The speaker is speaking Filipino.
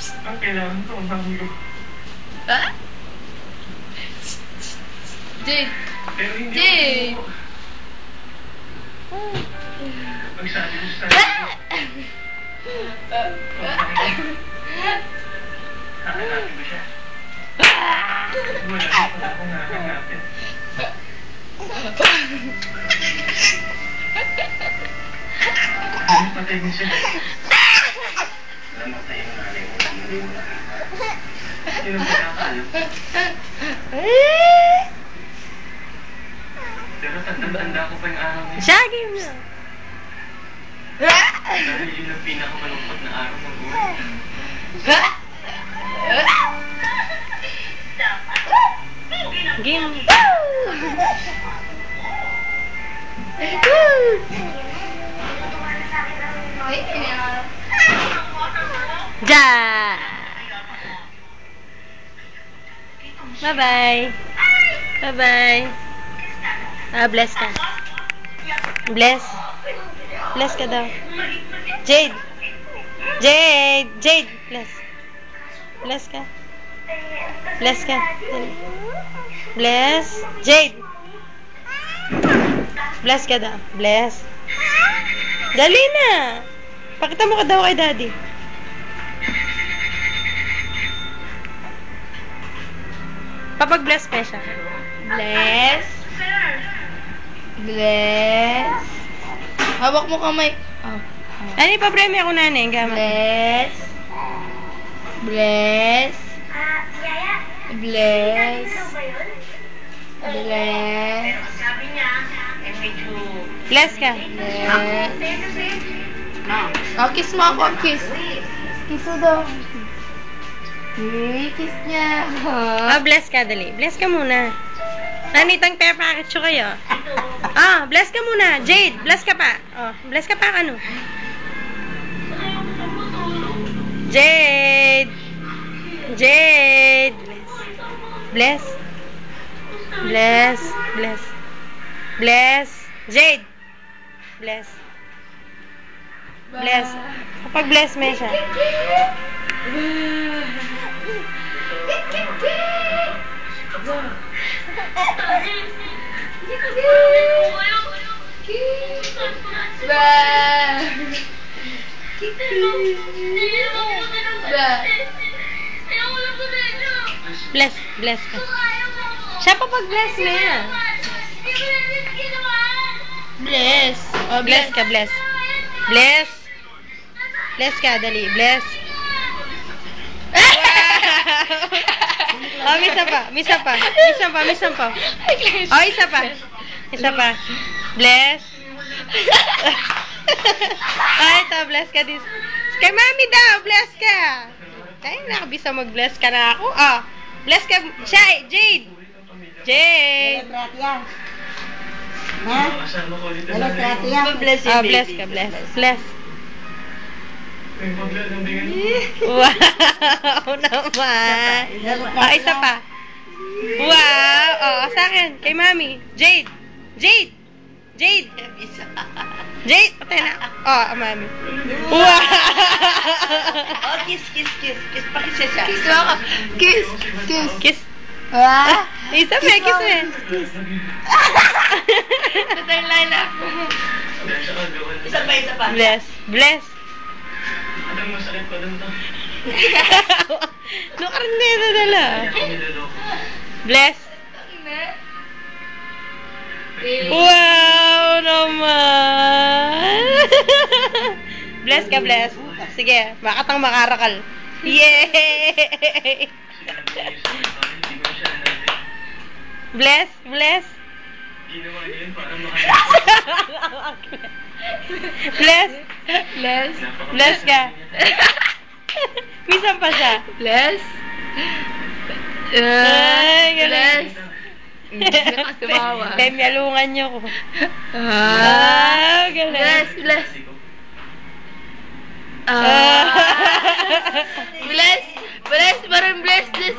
Ang kailangan ko, mahalo. Ha? Jade! Pero hindi Jade! ako. Pagsabi ko sa hahanapin ko siya. Wala akong hahanapin. Patay niya siya. Namatay yung nanay mo. Hindi mo nakita. Yun ang pinakaalam. Pero tanda ko pa yung araw niya. Shaggy mo! Dahil yun ang pinakamalungkot na araw ng buhay. Game. Ja. Bye-bye. Bye-bye. Bless ka. Bless. Bless ka daw. Jade. Jade. Jade. Bless. Bless ka. Bless ka. Bless. Jade. Bless ka daw. Bless. Dali na. Pakita mo ka daw kay daddy. Papag-bless pa siya. Bless. Bless. Hawak mo kamay. Oh. Ano yung papremyo ko nanay? Bless. Bless. Bless. Bless. Sabi niya, medyo... Bless ka. Bless. Oh, kiss mo ako. Kiss. Kiss mo daw. Kiss niya. Bless ka, dali. Bless ka muna. Nanitang pair package ko kayo. Bless ka muna. Jade, bless ka pa. Bless ka pa ano? Jade. Jade. Bless. Bless. Bless. Bless. Jade. Bless. Bless. Kapag bless mo siya. Bless. Bless ka. Siya pa pag-bless na yan. Bless. Bless ka, bless. Bless. Bless ka, dali. Bless. Misa pa. Misa pa. Misa pa. Misa pa. Isa pa. Isa pa. Bless. Ito, bless ka din. Kay mami daw, bless ka. Kaya nakabisa mag-bless ka na ako. Bless ka. Siya, Jade. Jade. Bless Bless ka, bless. Bless. Wow naman. Isa pa. Wow. Sa akin. Kay mami. Jade. Jade. Jade. Jade. Patay na. Mami. Wow. Kiss, kiss, kiss. Kiss pa kiss siya. Kiss ako. Kiss. Kiss. Kiss. Isa pa. Kiss mo. Ito yung line up. Isa pa. Bless. Bless. Anong masakit pa dun to? Nakarneta dala. Bless. Wow naman. Bless ka, bless. Sige, makatang makarakal. Yay! Bless, bless. Ginawa niya yun para Bless. Bless. Bless ka. Minsan pa siya. Bless. Ay, galing. Tumawa. Pemyalungan niyo ko. Galing. Bless, bless. Bless, bless, parang bless this.